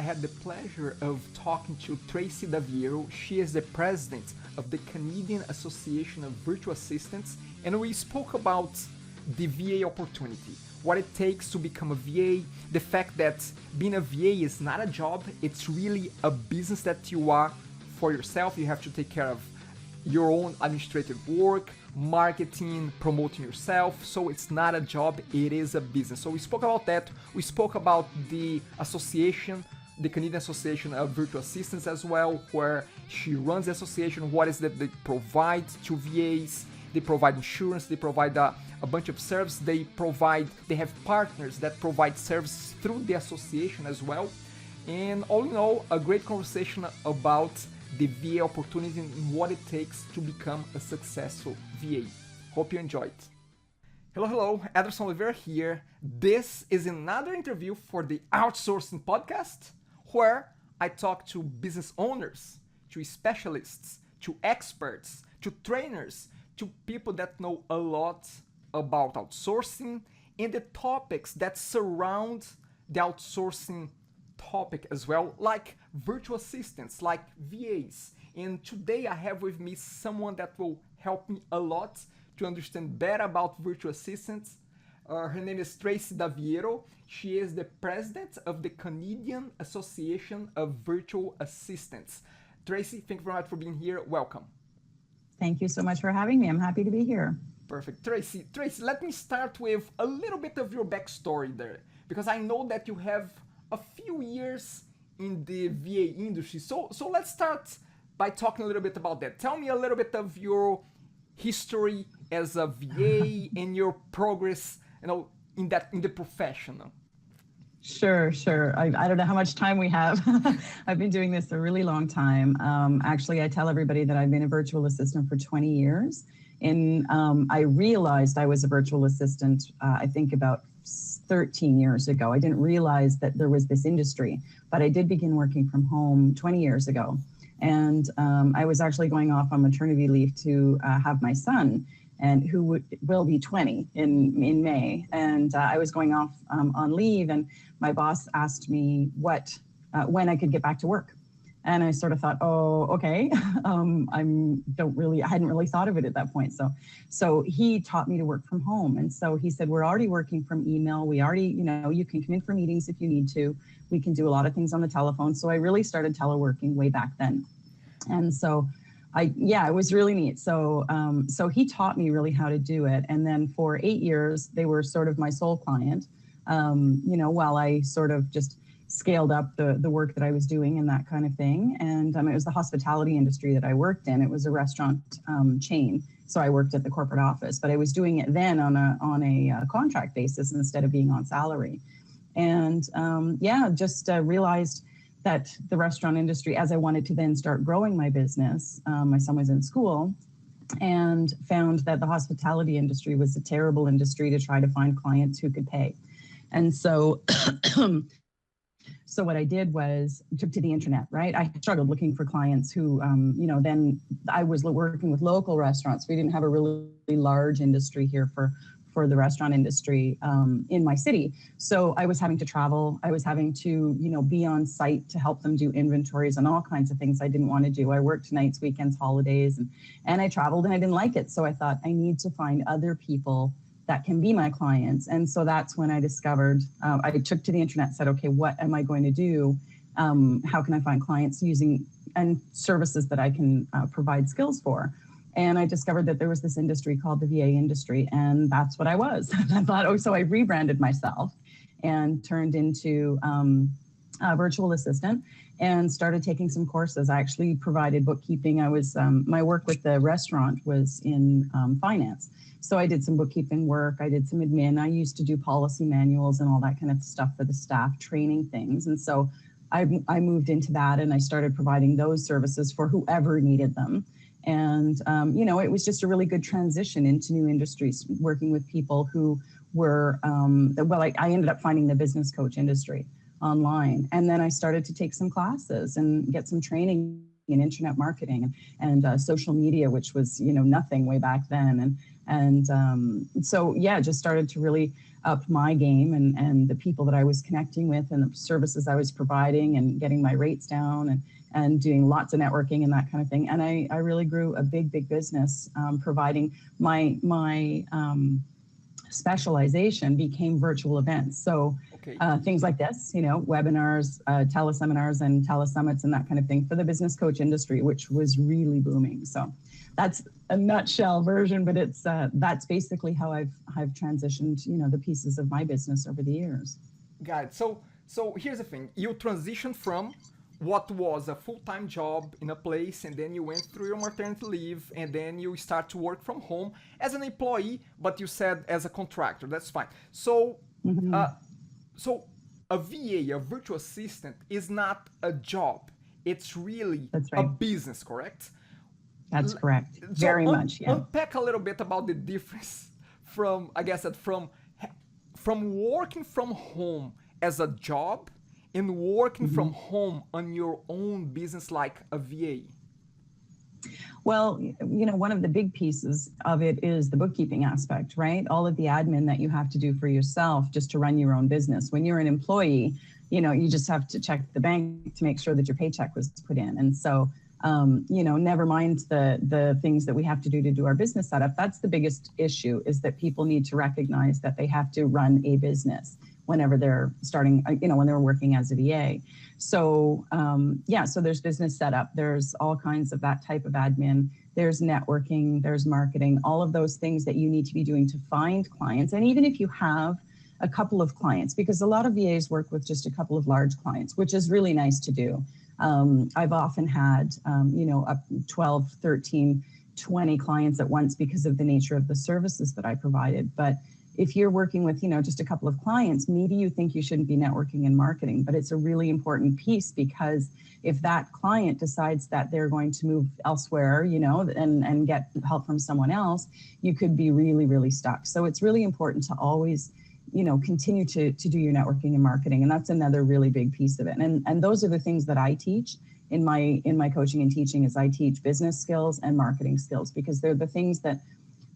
had the pleasure of talking to Tracey D'Aviero. She is the president of the Canadian Association of Virtual Assistants, and we spoke about the VA opportunity, what it takes to become a VA, the fact that being a VA is not a job, it's really a business that you are for yourself. You have to take care of your own administrative work, marketing, promoting yourself. So it's not a job, it is a business. So we spoke about that. We spoke about the association, the Canadian Association of Virtual Assistants as well, where she runs the association, what is that they provide to VAs. They provide insurance, they provide a bunch of services, they have partners that provide services through the association as well. And all in all, a great conversation about the VA opportunity and what it takes to become a successful VA. Hope you enjoyed. Hello, Ederson Oliveira here. This is another interview for the Outsourcing Podcast, where I talk to business owners, to specialists, to experts, to trainers, to people that know a lot about outsourcing and the topics that surround the outsourcing topic as well, like virtual assistants, like VAs. And today I have with me someone that will help me a lot to understand better about virtual assistants. Her name is Tracey D'Aviero. She is the president of the Canadian Association of Virtual Assistants. Tracey, thank you very much for being here. Welcome. Thank you so much for having me. I'm happy to be here. Perfect. Tracey, let me start with a little bit of your backstory there, because I know that you have a few years in the VA industry. So let's start by talking a little bit about that. Tell me a little bit of your history as a VA and your progress, in the profession. Sure. I don't know how much time we have. I've been doing this a really long time. Actually, I tell everybody that I've been a virtual assistant for 20 years. And I realized I was a virtual assistant, I think about 13 years ago. I didn't realize that there was this industry, but I did begin working from home 20 years ago. And I was actually going off on maternity leave to have my son, and who will be 20 in May. And I was going off on leave, and my boss asked me when I could get back to work. And I sort of thought, oh, okay. I hadn't really thought of it at that point. So he taught me to work from home. And so he said, we're already working from email. We already, you can come in for meetings if you need to. We can do a lot of things on the telephone. So I really started teleworking way back then. And so it was really neat. So he taught me really how to do it. And then for 8 years, they were sort of my sole client, while I sort of just scaled up the work that I was doing and that kind of thing. And it was the hospitality industry that I worked in. It was a restaurant chain. So I worked at the corporate office, but I was doing it then on a contract basis instead of being on salary. And realized that the restaurant industry, as I wanted to then start growing my business, my son was in school, and found that the hospitality industry was a terrible industry to try to find clients who could pay. And so what I did was took to the internet, right? I struggled looking for clients who, then I was working with local restaurants. We didn't have a really large industry here for the restaurant industry in my city. So I was having to travel. I was having to, be on site to help them do inventories and all kinds of things I didn't want to do. I worked nights, weekends, holidays, and I traveled and I didn't like it. So I thought I need to find other people that can be my clients. And so that's when I discovered, I took to the internet and said, okay, what am I going to do? How can I find clients using and services that I can provide skills for? And I discovered that there was this industry called the VA industry, and that's what I was. I thought, so I rebranded myself and turned into a virtual assistant and started taking some courses. I actually provided bookkeeping. I was, my work with the restaurant was in finance. So I did some bookkeeping work. I did some admin. I used to do policy manuals and all that kind of stuff for the staff, training things. And so I moved into that, and I started providing those services for whoever needed them. And, it was just a really good transition into new industries, working with people who were, I ended up finding the business coach industry online. And then I started to take some classes and get some training in internet marketing and social media, which was, nothing way back then. And so, yeah, just started to really up my game and the people that I was connecting with and the services I was providing and getting my rates down and doing lots of networking and that kind of thing. And I really grew a big business providing my specialization became virtual events. So Okay. things like this, webinars, teleseminars and telesummits and that kind of thing for the business coach industry, which was really booming. So that's a nutshell version, but it's that's basically how I've transitioned, the pieces of my business over the years. Got it. So here's the thing. You transitioned from what was a full-time job in a place, and then you went through your maternity leave, and then you start to work from home as an employee, but you said as a contractor. That's fine. So, so a VA, a virtual assistant, is not a job. It's really That's a right. business, correct? That's correct. So Very much, yeah. unpack a little bit about the difference from, I guess, that from working from home as a job and working from home on your own business like a VA. Well, one of the big pieces of it is the bookkeeping aspect, right? All of the admin that you have to do for yourself just to run your own business. When you're an employee, you just have to check the bank to make sure that your paycheck was put in. And so, never mind the things that we have to do our business setup. That's the biggest issue, is that people need to recognize that they have to run a business whenever they're starting, when they're working as a VA. So, so there's business setup, there's all kinds of that type of admin, there's networking, there's marketing, all of those things that you need to be doing to find clients. And even if you have a couple of clients, because a lot of VAs work with just a couple of large clients, which is really nice to do. I've often had, up 12, 13, 20 clients at once because of the nature of the services that I provided. But if you're working with, just a couple of clients, maybe you think you shouldn't be networking and marketing, but it's a really important piece, because if that client decides that they're going to move elsewhere, and get help from someone else, you could be really, really stuck. So it's really important to always, continue to do your networking and marketing. And that's another really big piece of it. And those are the things that I teach in my coaching and teaching, is I teach business skills and marketing skills, because they're the things that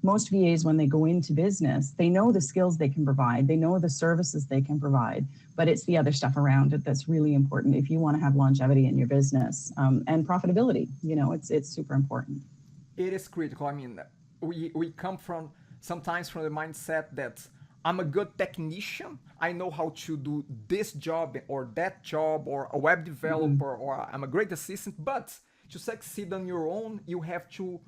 most VAs, when they go into business, they know the skills they can provide, they know the services they can provide, but it's the other stuff around it that's really important if you want to have longevity in your business, and profitability. It's super important. It is critical. I mean, we come sometimes from the mindset that I'm a good technician, I know how to do this job or that job, or a web developer, or I'm a great assistant. But to succeed on your own, you have to,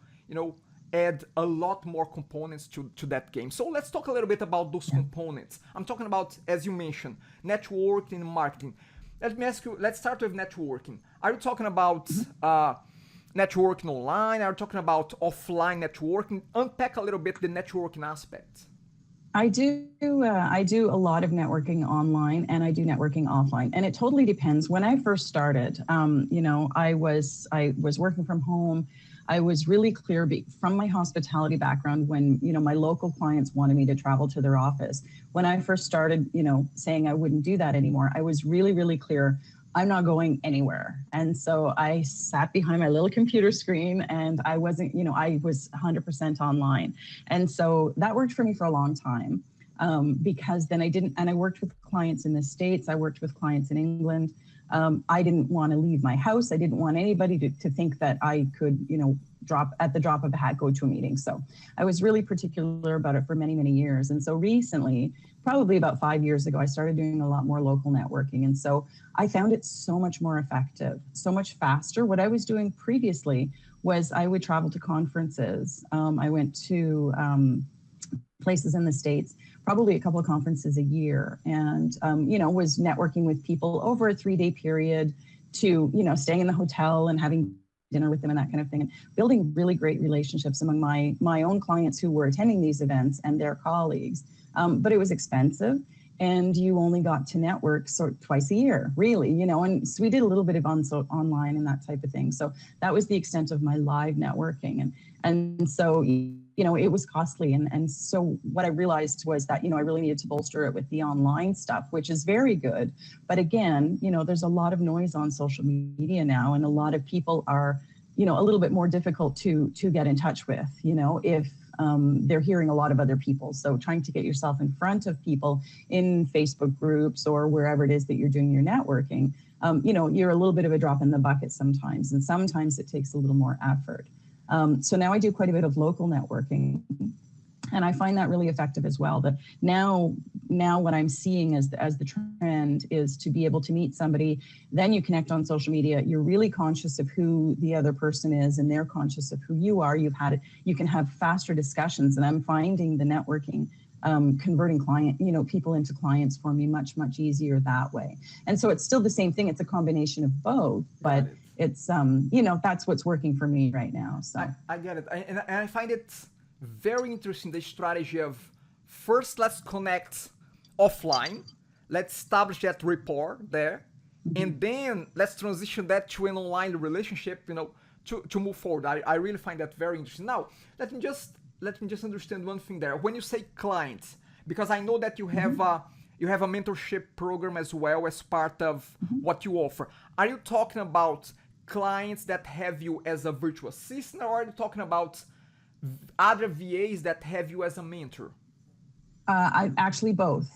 add a lot more components to that game. So let's talk a little bit about those components. I'm talking about, as you mentioned, networking and marketing. Let me ask you, let's start with networking. Are you talking about networking online? Are you talking about offline networking? Unpack a little bit the networking aspect. I do a lot of networking online, and I do networking offline, and it totally depends. When I first started, I was working from home. I was really clear from my hospitality background when, my local clients wanted me to travel to their office. When I first started, saying I wouldn't do that anymore, I was really, really clear. I'm not going anywhere. And so I sat behind my little computer screen, and I wasn't, I was 100% online. And so that worked for me for a long time, because then I worked with clients in the States. I worked with clients in England. I didn't want to leave my house. I didn't want anybody to think that I could, at the drop of a hat, go to a meeting. So I was really particular about it for many, many years. And so recently, probably about 5 years ago, I started doing a lot more local networking. And so I found it so much more effective, so much faster. What I was doing previously was I would travel to conferences. I went to places in the States, probably a couple of conferences a year, and, was networking with people over a 3-day period, to, staying in the hotel and having dinner with them and that kind of thing, and building really great relationships among my own clients who were attending these events and their colleagues. But it was expensive, and you only got to network twice a year, really, and so we did a little bit of online and that type of thing. So that was the extent of my live networking. And so, it was costly. And so what I realized was that, I really needed to bolster it with the online stuff, which is very good. But again, there's a lot of noise on social media now, and a lot of people are, a little bit more difficult to get in touch with. If they're hearing a lot of other people. So trying to get yourself in front of people in Facebook groups or wherever it is that you're doing your networking, you're a little bit of a drop in the bucket sometimes, and sometimes it takes a little more effort. So now I do quite a bit of local networking. And I find that really effective as well. That now what I'm seeing as the trend is to be able to meet somebody, then you connect on social media. You're really conscious of who the other person is, and they're conscious of who you are. You can have faster discussions, and I'm finding the networking converting people into clients for me much easier that way. And so it's still the same thing. It's a combination of both, but it's that's what's working for me right now. So I get it, and I find it very interesting, the strategy of first let's connect offline, let's establish that rapport there, and then let's transition that to an online relationship, to move forward. I really find that very interesting. Now let me just understand one thing there. When you say clients, because I know that you have a mentorship program as well as part of what you offer. Are you talking about clients that have you as a virtual assistant, or are you talking about other VAs that have you as a mentor? I actually both.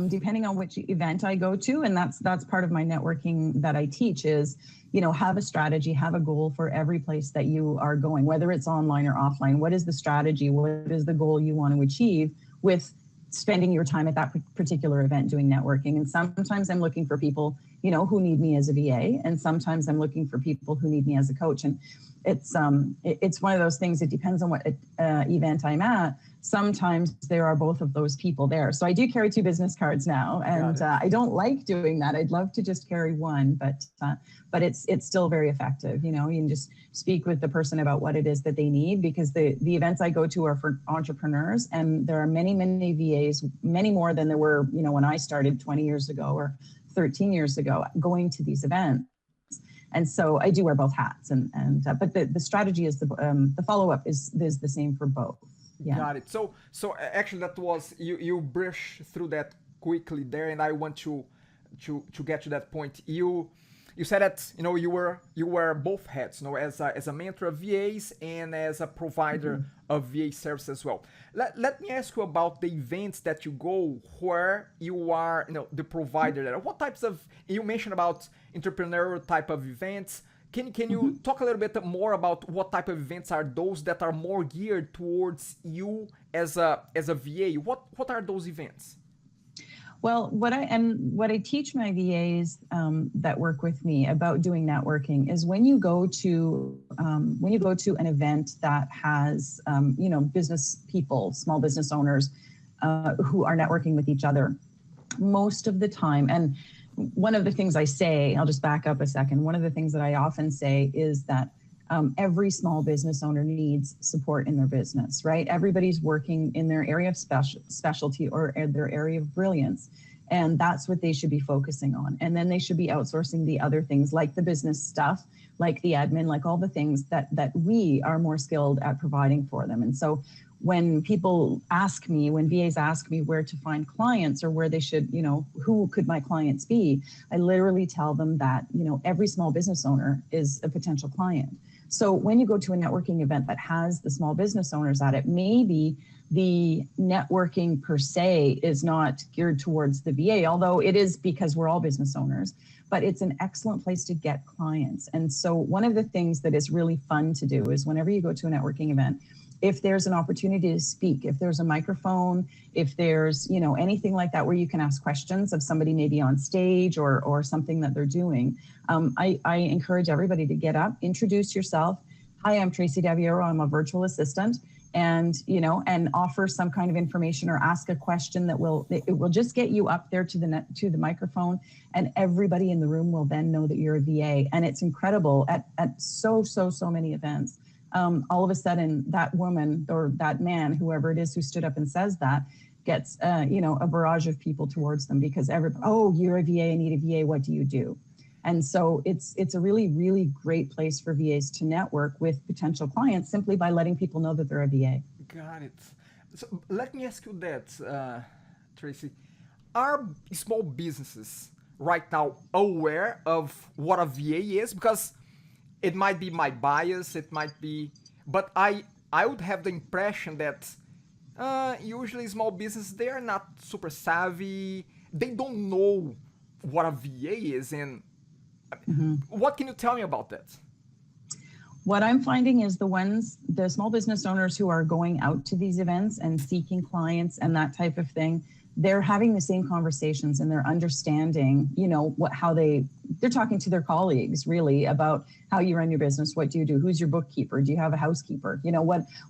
Depending on which event I go to, and that's part of my networking that I teach is, have a strategy, have a goal for every place that you are going, whether it's online or offline. What is the strategy? What is the goal you want to achieve with spending your time at that particular event doing networking? And sometimes I'm looking for people, who need me as a VA, and sometimes I'm looking for people who need me as a coach. And it's one of those things. It depends on what event I'm at. Sometimes there are both of those people there. So I do carry 2 business cards now, and I don't like doing that. I'd love to just carry one, but it's still very effective. You can just speak with the person about what it is that they need, because the events I go to are for entrepreneurs, and there are many VAs, many more than there were, when I started 20 years ago or 13 years ago, going to these events. And so I do wear both hats, but the strategy is the follow-up is the same for both. Yeah. Got it. So actually that was, you brush through that quickly there, and I want to get to that point. You said that you wear both hats, as a mentor of VAs and as a provider of VA service as well. Let me ask you about the events that you go where you are the provider there. What types of, you mentioned about entrepreneurial type of events. Can you talk a little bit more about what type of events are those that are more geared towards you as a VA? What are those events? Well, what I teach my VAs that work with me about doing networking is when you go to an event that has business people, small business owners who are networking with each other, most of the time. And one of the things I say, I'll just back up a second. One of the things that I often say is that every small business owner needs support in their business, right? Everybody's working in their area of specialty or their area of brilliance. And that's what they should be focusing on. And then they should be outsourcing the other things, like the business stuff, like the admin, like all the things that we are more skilled at providing for them. And so when VAs ask me where to find clients or where they should, who could my clients be, I literally tell them that, every small business owner is a potential client. So when you go to a networking event that has the small business owners at it, maybe the networking per se is not geared towards the VA, although it is, because we're all business owners, but it's an excellent place to get clients. And so one of the things that is really fun to do is whenever you go to a networking event, if there's an opportunity to speak, if there's a microphone, if there's, anything like that where you can ask questions of somebody maybe on stage or something that they're doing, I encourage everybody to get up, introduce yourself. Hi, I'm Tracey D'Aviero. I'm a virtual assistant, and offer some kind of information or ask a question that will just get you up there to the microphone, and everybody in the room will then know that you're a VA. And it's incredible at so many events. All of a sudden that woman or that man, whoever it is who stood up and says that, gets a barrage of people towards them, because you're a VA, I need a VA, what do you do? And so it's a really great place for VAs to network with potential clients simply by letting people know that they're a VA. Got it. So let me ask you that, Tracey. Are small businesses right now aware of what a VA is? Because it might be my bias, it might be, but I I would have the impression that usually small business, they are not super savvy. They don't know what a VA is. And what can you tell me about that? What I'm finding is the small business owners who are going out to these events and seeking clients and that type of thing, they're having the same conversations and they're understanding, they're talking to their colleagues really about how you run your business. What do you do? Who's your bookkeeper? Do you have a housekeeper?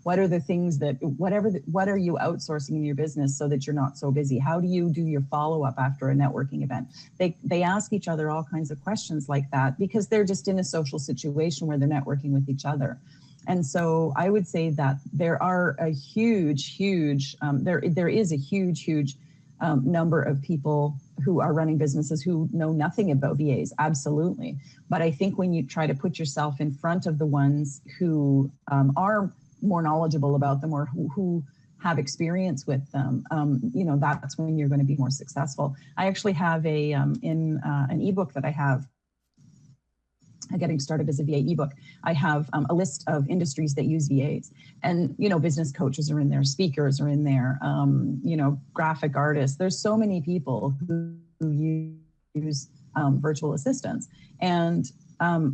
What are the things that, what are you outsourcing in your business so that you're not so busy? How do you do your follow-up after a networking event? They ask each other all kinds of questions like that because they're just in a social situation where they're networking with each other. And so I would say that there is a huge number of people who are running businesses who know nothing about VAs, absolutely. But I think when you try to put yourself in front of the ones who are more knowledgeable about them or who have experience with them, that's when you're going to be more successful. I actually have an ebook that I have, Getting Started as a VA ebook. I have a list of industries that use VAs, and business coaches are in there, speakers are in there, graphic artists. There's so many people who use virtual assistants, and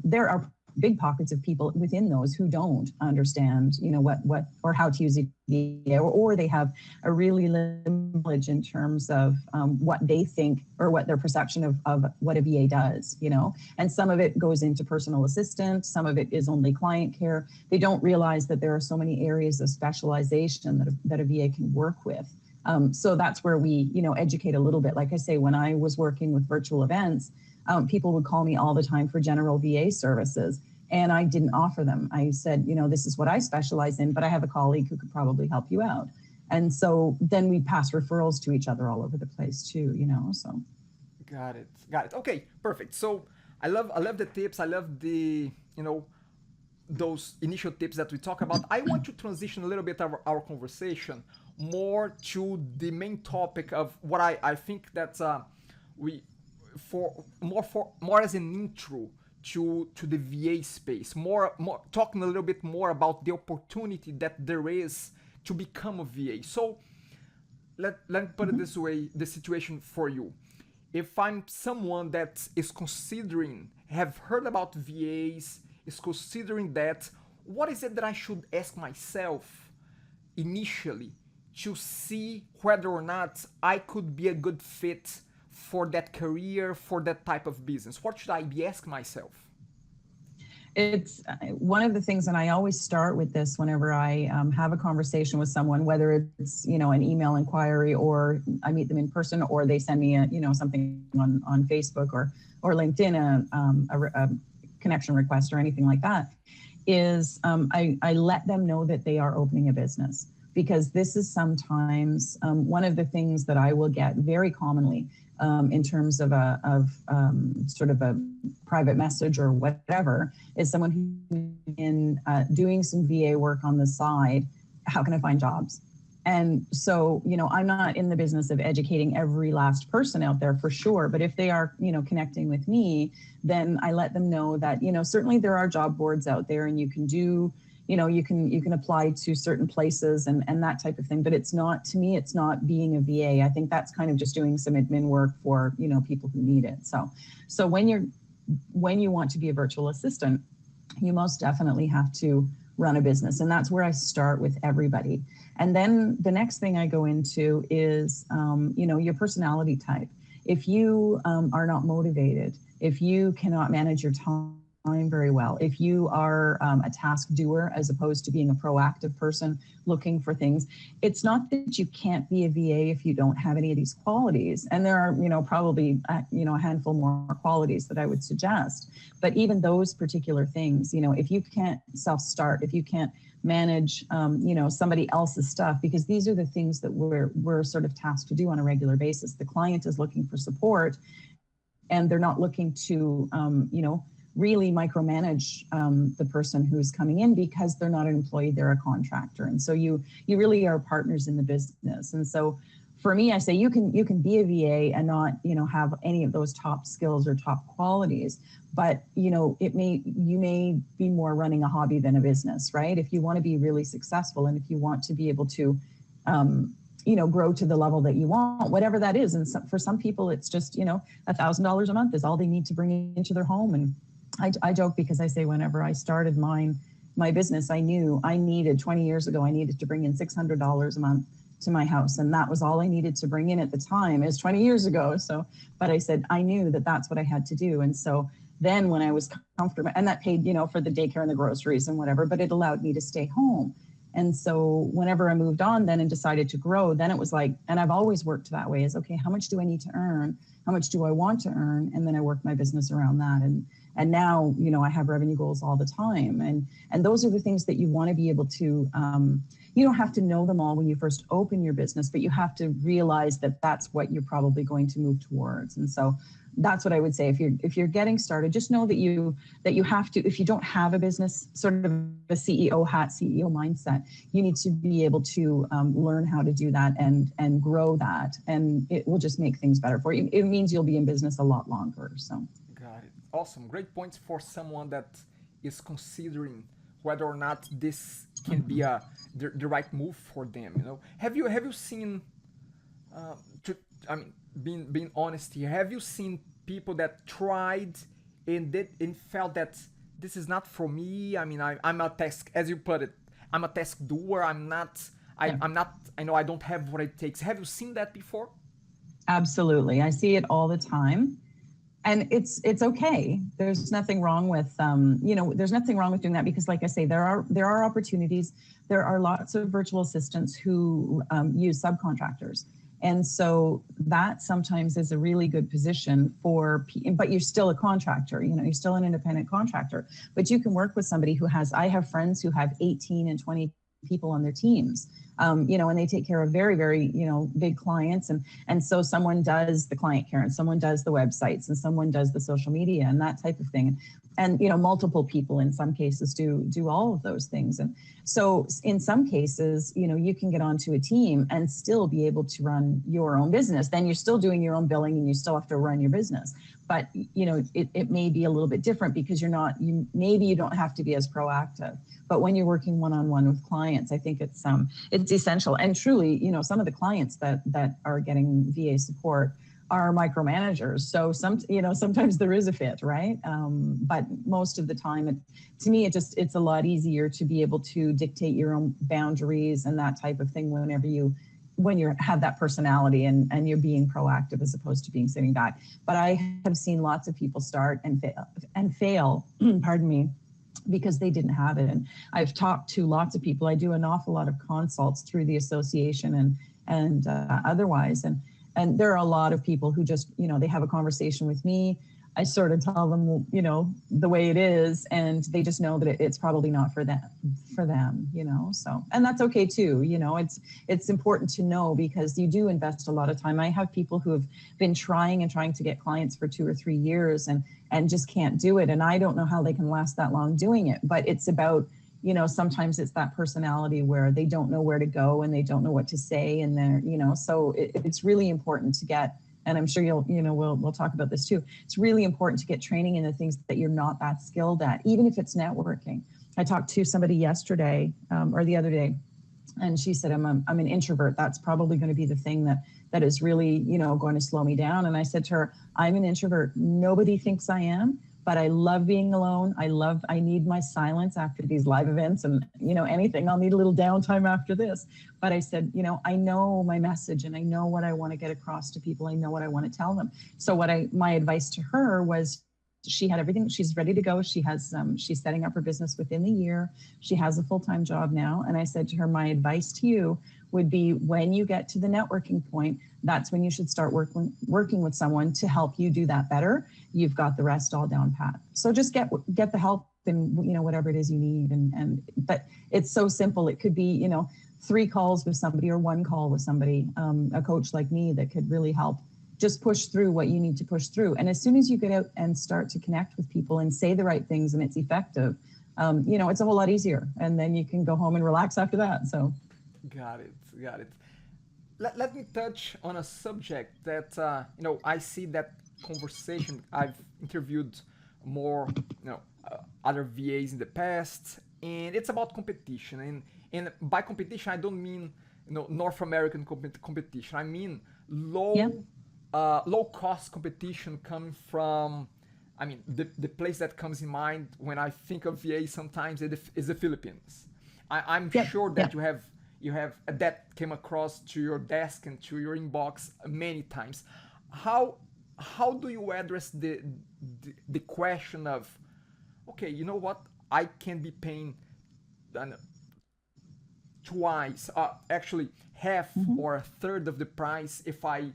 there are big pockets of people within those who don't understand, what or how to use a VA, or they have a really limited knowledge in terms of what they think or what their perception of what a VA does, and some of it goes into personal assistant, some of it is only client care. They don't realize that there are so many areas of specialization that a VA can work with. So that's where we, educate a little bit. Like I say, when I was working with virtual events, people would call me all the time for general VA services, and I didn't offer them. I said, this is what I specialize in, but I have a colleague who could probably help you out. And so then we pass referrals to each other all over the place too, so. Got it. Okay, perfect. So I love the tips. I love the, those initial tips that we talk about. I want to transition a little bit of our conversation more to the main topic of what I think that more as an intro to the VA space, more talking a little bit more about the opportunity that there is to become a VA. So let me put it this way, the situation for you. If I'm someone that is considering, have heard about VAs, is considering that, what is it that I should ask myself initially to see whether or not I could be a good fit for that career, for that type of business? What should I be asking myself? It's one of the things, and I always start with this whenever I have a conversation with someone, whether it's, an email inquiry or I meet them in person, or they send me something on Facebook or LinkedIn, a connection request or anything like that, is I let them know that they are opening a business. Because this is sometimes one of the things that I will get very commonly in terms of sort of a private message or whatever, is someone who's in doing some VA work on the side. How can I find jobs? And so, I'm not in the business of educating every last person out there for sure, but if they are, connecting with me, then I let them know that, certainly there are job boards out there and you can do, you can apply to certain places and that type of thing, but it's not, to me, it's not being a VA. I think that's kind of just doing some admin work for, people who need it. So when you want to be a virtual assistant, you most definitely have to run a business. And that's where I start with everybody. And then the next thing I go into is, your personality type. If you are not motivated, if you cannot manage your time very well, if you are a task doer as opposed to being a proactive person looking for things, it's not that you can't be a VA if you don't have any of these qualities. And there are, probably, a handful more qualities that I would suggest. But even those particular things, if you can't self-start, if you can't manage, somebody else's stuff, because these are the things that we're sort of tasked to do on a regular basis. The client is looking for support, and they're not looking to, really micromanage the person who's coming in, because they're not an employee, they're a contractor. And so you really are partners in the business. And so for me, I say you can be a VA and not, have any of those top skills or top qualities, but you may be more running a hobby than a business, right? If you want to be really successful and if you want to be able to, grow to the level that you want, whatever that is. And for some people, it's just, $1,000 a month is all they need to bring into their home. And I joke because I say whenever I started my business, I knew I needed 20 years ago, I needed to bring in $600 a month to my house. And that was all I needed to bring in at the time, is 20 years ago. So, but I said, I knew that that's what I had to do. And so then when I was comfortable, and that paid, for the daycare and the groceries and whatever, but it allowed me to stay home. And so whenever I moved on then and decided to grow, then it was like, and I've always worked that way, is okay, how much do I need to earn? How much do I want to earn? And then I work my business around that. And now, I have revenue goals all the time. And those are the things that you want to be able to, you don't have to know them all when you first open your business, but you have to realize that that's what you're probably going to move towards. And so that's what I would say. If you're getting started, just know that you have to, if you don't have a business, sort of a CEO hat, CEO mindset, you need to be able to learn how to do that and grow that. And it will just make things better for you. It means you'll be in business a lot longer. So. Got it. Awesome. Great points for someone that is considering whether or not this can be the right move for them. Have you seen? Being honest here, have you seen people that tried and felt that this is not for me? I'm a task, as you put it, I'm a task doer. I'm not. I know I don't have what it takes. Have you seen that before? Absolutely, I see it all the time. And it's okay. There's nothing wrong with there's nothing wrong with doing that, because like I say, there are opportunities. There are lots of virtual assistants who use subcontractors. And so that sometimes is a really good position but you're still a contractor, you're still an independent contractor, but you can work with somebody I have friends who have 18 and 20 people on their teams, and they take care of very, very, big clients. And so someone does the client care and someone does the websites and someone does the social media and that type of thing. And, multiple people in some cases do all of those things. And so in some cases, you can get onto a team and still be able to run your own business. Then you're still doing your own billing and you still have to run your business. But, it may be a little bit different because maybe you don't have to be as proactive. But when you're working one-on-one with clients, I think it's essential. And truly, some of the clients that are getting VA support are micromanagers. So sometimes there is a fit, right? But most of the time, to me, it's a lot easier to be able to dictate your own boundaries and that type of thing when you have that personality and you're being proactive as opposed to being sitting back. But I have seen lots of people start and fail, pardon me, because they didn't have it. And I've talked to lots of people. I do an awful lot of consults through the association and otherwise. And there are a lot of people who just, they have a conversation with me. I sort of tell them, the way it is, and they just know that it's probably not for them, so, and that's okay too. It's important to know, because you do invest a lot of time. I have people who have been trying to get clients for 2 or 3 years and just can't do it. And I don't know how they can last that long doing it, but it's about, sometimes it's that personality where they don't know where to go and they don't know what to say. And they're, so it's really important to get, and I'm sure we'll talk about this too. It's really important to get training in the things that you're not that skilled at, even if it's networking. I talked to somebody yesterday or the other day, and she said, I'm an introvert. That's probably going to be the thing that is really, going to slow me down. And I said to her, I'm an introvert. Nobody thinks I am, but I love being alone. I need my silence after these live events and, anything. I'll need a little downtime after this. But I said, I know my message and I know what I want to get across to people. I know what I want to tell them. So my advice to her was, she had everything. She's ready to go. She has, she's setting up her business within the year. She has a full-time job now. And I said to her, my advice to you would be, when you get to the networking point, that's when you should start working with someone to help you do that better. You've got the rest all down pat. So just get the help in, whatever it is you need. But it's so simple. It could be, 3 calls with somebody or 1 call with somebody, a coach like me that could really help just push through what you need to push through. And as soon as you get out and start to connect with people and say the right things and it's effective, it's a whole lot easier. And then you can go home and relax after that. So. Got it. let me touch on a subject that I see that conversation. I've interviewed more other VAs in the past, and it's about competition. And by competition, I don't mean North American competition. I mean Yeah. low cost competition coming from. I mean, the place that comes in mind when I think of VA sometimes is the Philippines. I'm Yep. sure that Yep. you have that came across to your desk and to your inbox many times. How how do you address the question of, okay, you know what, I can be paying uh, twice, actually half Mhm. or a third of the price if I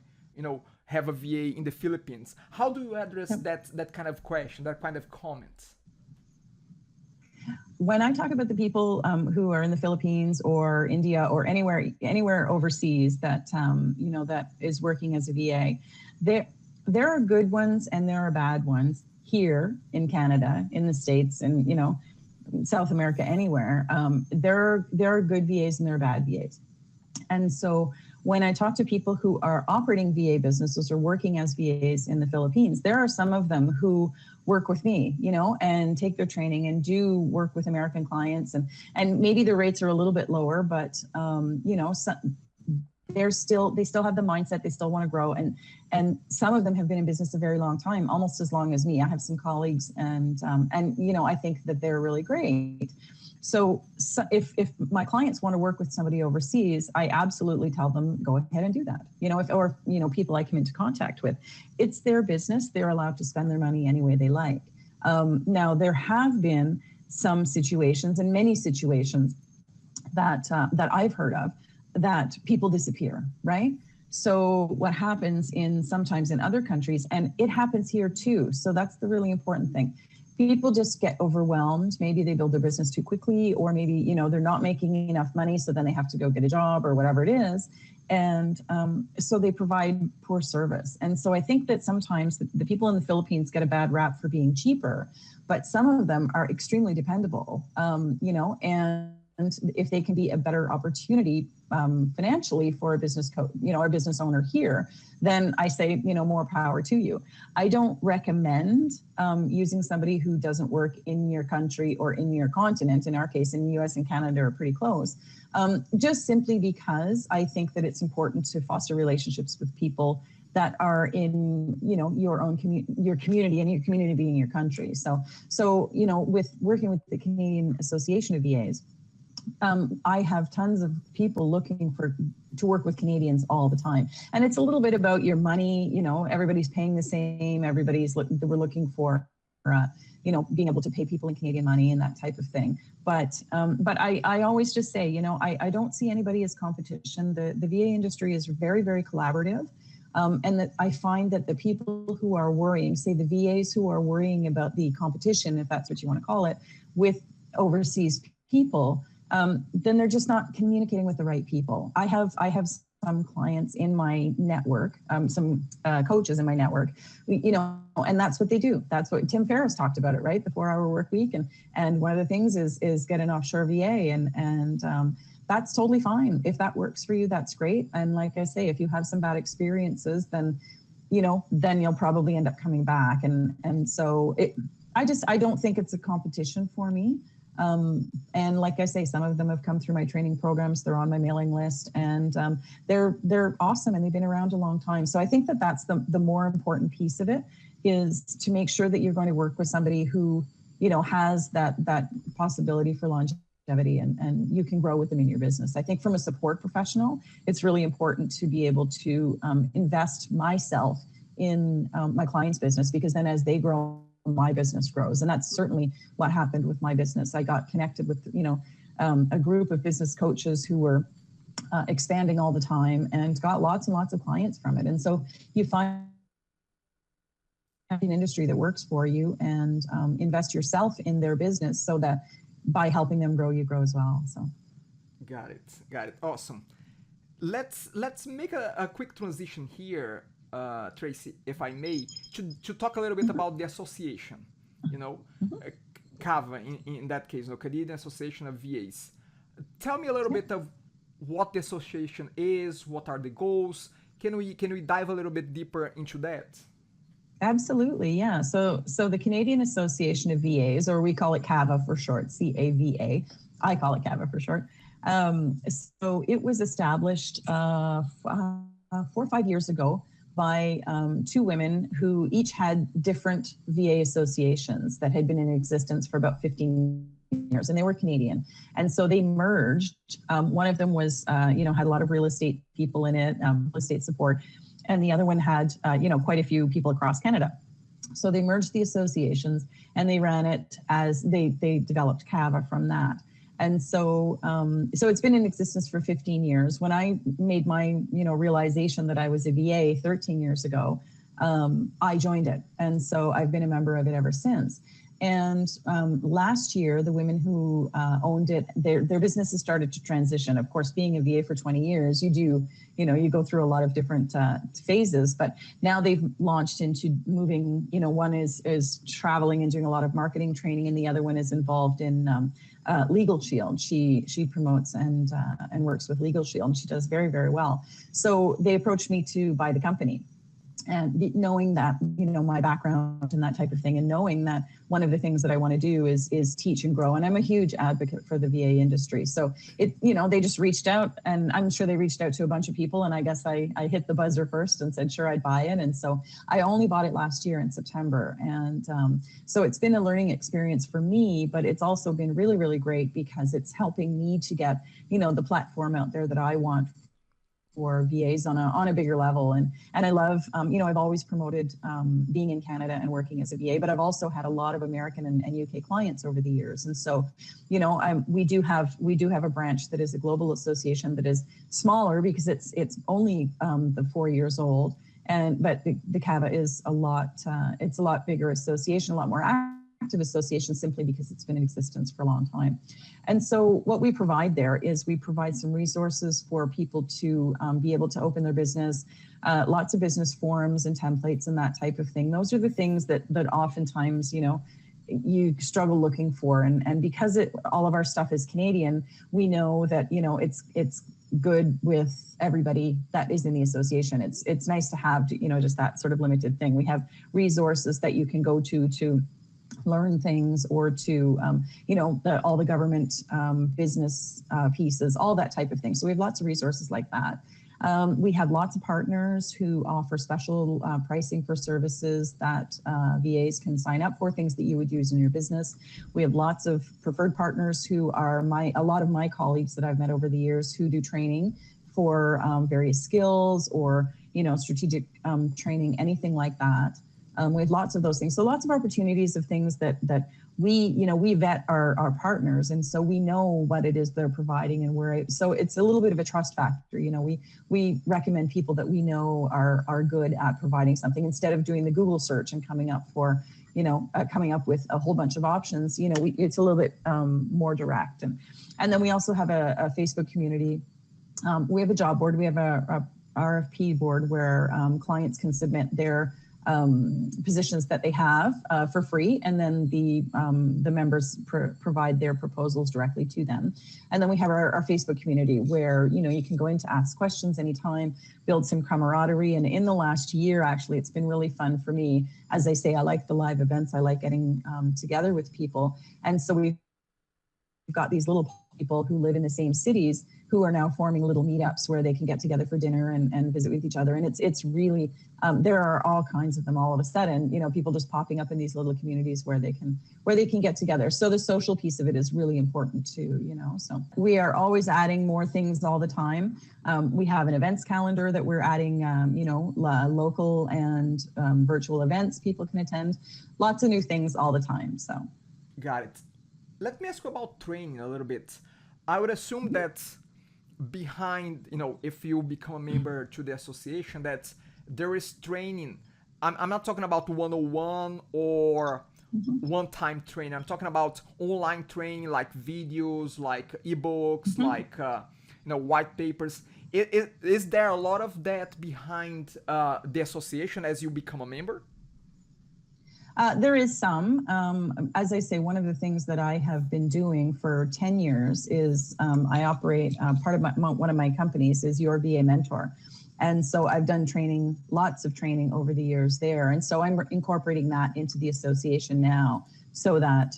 have a VA in the Philippines. How do you address Yep. that kind of question, that kind of comment? When I talk about the people who are in the Philippines or India or anywhere overseas that that is working as a VA, there are good ones and there are bad ones here in Canada, in the States, and South America, anywhere. There are good VAs and there are bad VAs. And so when I talk to people who are operating VA businesses or working as VAs in the Philippines, there are some of them who work with me, and take their training and do work with American clients, and maybe the rates are a little bit lower, but they still have the mindset, they still want to grow, and some of them have been in business a very long time, almost as long as me. I have some colleagues, and I think that they're really great. So if my clients want to work with somebody overseas, I absolutely tell them, go ahead and do that. People I come into contact with, it's their business. They're allowed to spend their money any way they like. Now, there have been some situations, and many situations that I've heard of, that people disappear, right? So what happens sometimes in other countries, and it happens here too. So that's the really important thing. People just get overwhelmed. Maybe they build their business too quickly, or maybe, they're not making enough money, so then they have to go get a job or whatever it is. And so they provide poor service. And so I think that sometimes the people in the Philippines get a bad rap for being cheaper, but some of them are extremely dependable, and if they can be a better opportunity financially for a a business owner here, then I say, more power to you. I don't recommend using somebody who doesn't work in your country or in your continent. In our case, in the US and Canada are pretty close, just simply because I think that it's important to foster relationships with people that are in, your own your community, and your community being your country. So with working with the Canadian Association of VAs, I have tons of people looking to work with Canadians all the time. And it's a little bit about your money, everybody's paying the same, we're looking for, being able to pay people in Canadian money and that type of thing. But I always just say, I don't see anybody as competition. The VA industry is very, very collaborative. And that I find that the people who are worrying, say the VAs who are worrying about the competition, if that's what you want to call it, with overseas people, then they're just not communicating with the right people. I have some clients in my network, some coaches in my network, and that's what they do. That's what Tim Ferriss talked about it, right? The 4-hour work week. And one of the things is get an offshore VA, and that's totally fine. If that works for you, that's great. And like I say, if you have some bad experiences, then you'll probably end up coming back. And so I don't think it's a competition for me. And like I say, some of them have come through my training programs. They're on my mailing list, and they're awesome, and they've been around a long time. So I think that that's the more important piece of it, is to make sure that you're going to work with somebody who, has that possibility for longevity, and you can grow with them in your business. I think from a support professional, it's really important to be able to invest myself in my client's business, because then as they grow, my business grows. And that's certainly what happened with my business. I got connected with, a group of business coaches who were expanding all the time, and got lots and lots of clients from it. And so you find an industry that works for you, and invest yourself in their business, so that by helping them grow, you grow as well. So Got it. Awesome. Let's make a quick transition here, Tracey, if I may, to talk a little bit about the association. You know, uh, CAVA in that case, Canadian Association of VAs. Tell me a little yeah. bit of what the association is, what are the goals. Can we dive a little bit deeper into that? Absolutely, yeah. So the Canadian Association of VAs, or we call it CAVA for short, CAVA. I call it CAVA for short. So it was established 4 or 5 years ago by two women who each had different VA associations that had been in existence for about 15 years, and they were Canadian. And so they merged. One of them was, had a lot of real estate people in it, real estate support, and the other one had, quite a few people across Canada. So they merged the associations and they ran it as they developed CAVA from that. And so, so it's been in existence for 15 years. When I made my, realization that I was a VA 13 years ago, I joined it. And so I've been a member of it ever since. And last year, the women who owned it, their businesses started to transition. Of course, being a VA for 20 years, you go through a lot of different phases. But now they've launched into moving. One is traveling and doing a lot of marketing training, and the other one is involved in Legal Shield. She promotes and works with Legal Shield, and she does very, very well. So they approached me to buy the company. And knowing that, my background and that type of thing, and knowing that one of the things that I want to do is teach and grow. And I'm a huge advocate for the VA industry. So they just reached out, and I'm sure they reached out to a bunch of people. And I guess I hit the buzzer first and said, sure, I'd buy it. And so I only bought it last year in September. And so it's been a learning experience for me, but it's also been really, really great because it's helping me to get, the platform out there that I want for VAs on a bigger level. And I love, I've always promoted being in Canada and working as a VA, but I've also had a lot of American and UK clients over the years. And so, we do have a branch that is a global association that is smaller because it's only the 4 years old. But the CAVA is it's a lot bigger association, a lot more active association, simply because it's been in existence for a long time. And so what we provide there is we provide some resources for people to be able to open their business, lots of business forms and templates and that type of thing. Those are the things that oftentimes, you struggle looking for. And because all of our stuff is Canadian, we know that, it's good with everybody that is in the association. It's nice to have, just that sort of limited thing. We have resources that you can go to learn things, or to, all the government business pieces, all that type of thing. So we have lots of resources like that. We have lots of partners who offer special pricing for services that VAs can sign up for, things that you would use in your business. We have lots of preferred partners who are a lot of my colleagues that I've met over the years who do training for various skills, or, strategic training, anything like that. We have lots of those things. So lots of opportunities of things that we vet our partners. And so we know what it is they're providing, and so it's a little bit of a trust factor. We recommend people that we know are good at providing something, instead of doing the Google search and coming up with a whole bunch of options. It's a little bit more direct. And then we also have a Facebook community. We have a job board. We have a RFP board where clients can submit their positions that they have for free, and then the members provide their proposals directly to them. And then we have our Facebook community where you can go in to ask questions anytime, build some camaraderie. And in the last year, actually, it's been really fun for me. As I say, I like the live events. I like getting together with people. And so we've got these little people who live in the same cities who are now forming little meetups where they can get together for dinner and visit with each other. And it's really, there are all kinds of them all of a sudden, people just popping up in these little communities where they can get together. So the social piece of it is really important too, so we are always adding more things all the time. We have an events calendar that we're adding, local and virtual events people can attend, lots of new things all the time. So. Got it. Let me ask you about training a little bit. I would assume that behind, if you become a member to the association, that there is training. I'm not talking about 101 or one-time training. I'm talking about online training, like videos, like ebooks, like white papers. Is there a lot of that behind the association as you become a member? There is some. As I say, one of the things that I have been doing for 10 years is I operate, part of one of my companies is Your VA Mentor. And so I've done training, lots of training over the years there. And so I'm incorporating that into the association now so that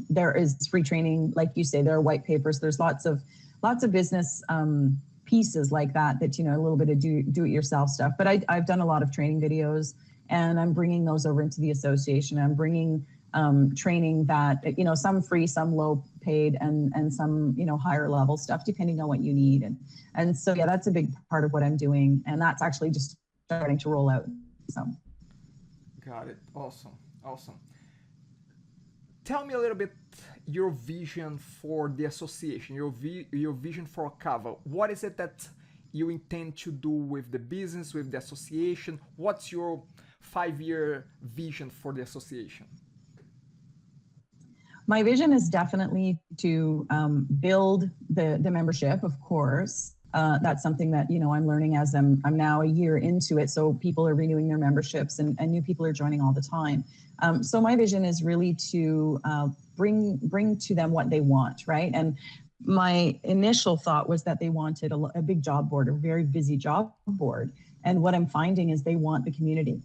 there is free training. Like you say, there are white papers. There's lots of business pieces like that, a little bit of do-it-yourself stuff. But I've done a lot of training videos, and I'm bringing those over into the association. I'm bringing training that, some free, some low paid, and some, higher level stuff, depending on what you need. And so, yeah, that's a big part of what I'm doing. And that's actually just starting to roll out. So. Got it. Awesome. Awesome. Tell me a little bit your vision for the association, your vision for CAVA. What is it that you intend to do with the business, with the association? What's your 5-year vision for the association? My vision is definitely to build the membership, of course. That's something that, I'm learning as I'm now a year into it. So people are renewing their memberships and new people are joining all the time. So my vision is really to bring to them what they want, right? And my initial thought was that they wanted a big job board, a very busy job board. And what I'm finding is they want the community.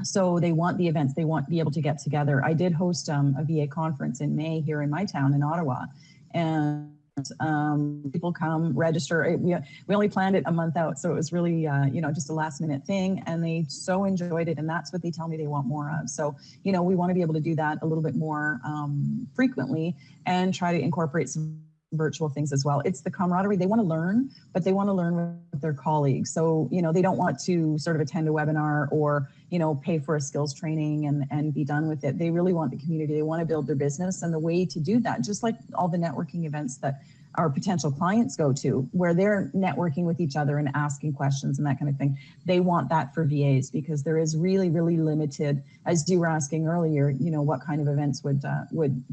So they want the events, they want to be able to get together. I did host a VA conference in May here in my town in Ottawa, and people come register. We only planned it a month out, so it was really just a last minute thing, and they so enjoyed it, and that's what they tell me they want more of. So we want to be able to do that a little bit more frequently and try to incorporate some virtual things as well. It's the camaraderie. They want to learn, but they want to learn with their colleagues. So, they don't want to sort of attend a webinar or, pay for a skills training and be done with it. They really want the community. They want to build their business. And the way to do that, just like all the networking events that our potential clients go to, where they're networking with each other and asking questions and that kind of thing. They want that for VAs because there is really, really limited, as you were asking earlier, what kind of events would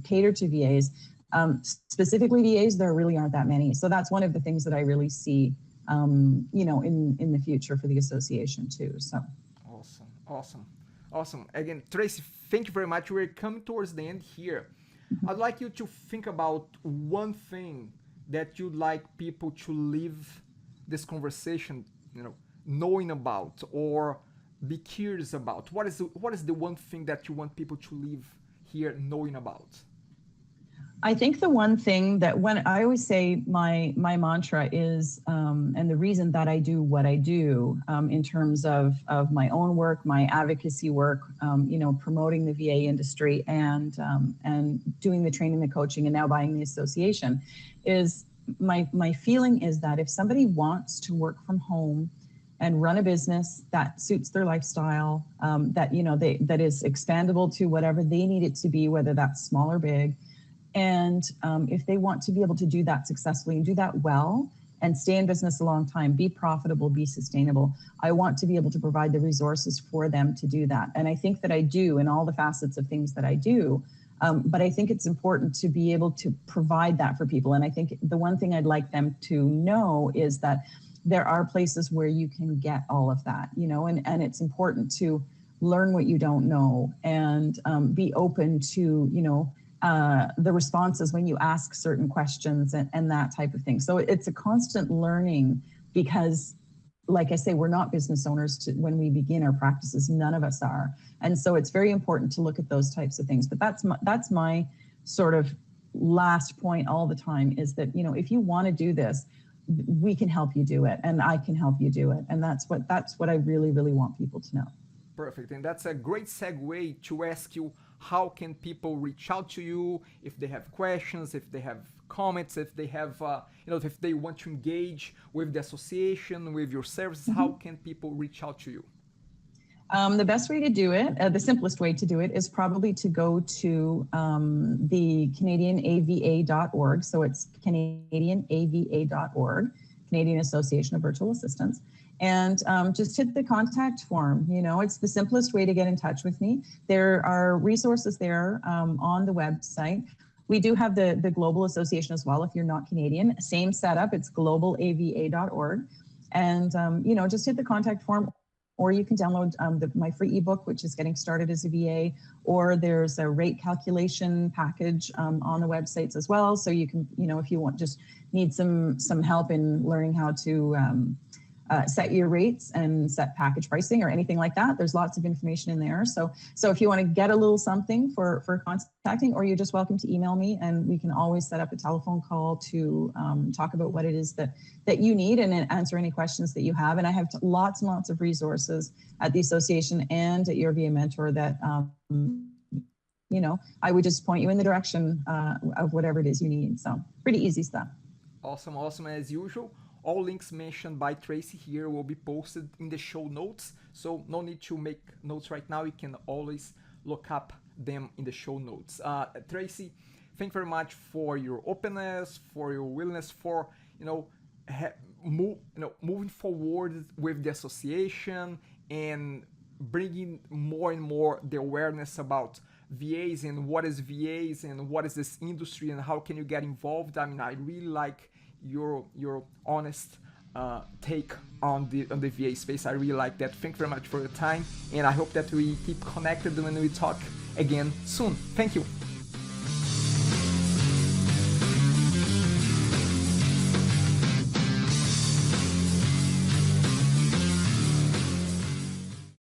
cater to VAs. Specifically VAs, there really aren't that many. So that's one of the things that I really see, in the future for the association too. So. Awesome. Again, Tracey, thank you very much. We're coming towards the end here. I'd like you to think about one thing that you'd like people to leave this conversation, knowing about or be curious about. What is the one thing that you want people to leave here knowing about? I think the one thing that when I always say my mantra is, and the reason that I do what I do in terms of my own work, my advocacy work, promoting the VA industry and doing the training, the coaching, and now buying the association, is my feeling is that if somebody wants to work from home and run a business that suits their lifestyle, that is expandable to whatever they need it to be, whether that's small or big. And if they want to be able to do that successfully and do that well and stay in business a long time, be profitable, be sustainable, I want to be able to provide the resources for them to do that. And I think that I do in all the facets of things that I do. But I think it's important to be able to provide that for people. And I think the one thing I'd like them to know is that there are places where you can get all of that, and it's important to learn what you don't know and be open to, the responses when you ask certain questions and that type of thing. So it's a constant learning because, like I say, we're not business owners when we begin our practices. None of us are. And so it's very important to look at those types of things. But that's my sort of last point all the time is that, if you want to do this, we can help you do it and I can help you do it. And that's what I really, really want people to know. Perfect. And that's a great segue to ask you, how can people reach out to you if they have questions, if they have comments, if they have, if they want to engage with the association, with your services? Mm-hmm. How can people reach out to you? The best way to do it, the simplest way to do it is probably to go to the CanadianAVA.org. So it's CanadianAVA.org, Canadian Association of Virtual Assistants. And just hit the contact form. It's the simplest way to get in touch with me. There are resources there on the website. We do have the Global Association as well if you're not Canadian. Same setup, it's globalava.org. And, just hit the contact form or you can download my free ebook, which is Getting Started as a VA, or there's a rate calculation package on the websites as well. So you can, if you just need some help in learning how to set your rates and set package pricing or anything like that, there's lots of information in there. So if you want to get a little something for contacting, or you're just welcome to email me, and we can always set up a telephone call to talk about what it is that you need and answer any questions that you have. And I have lots and lots of resources at the association and at your VA Mentor that I would just point you in the direction of whatever it is you need. So pretty easy stuff. Awesome. As usual, all links mentioned by Tracey here will be posted in the show notes. So no need to make notes right now. You can always look up them in the show notes. Tracey, thank you very much for your openness, for your willingness, for moving forward with the association and bringing more and more the awareness about VAs and what is VAs and what is this industry and how can you get involved. I mean, I really like your honest take on the VA space. I really like that. Thank you very much for your time, and I hope that we keep connected when we talk again soon. Thank you.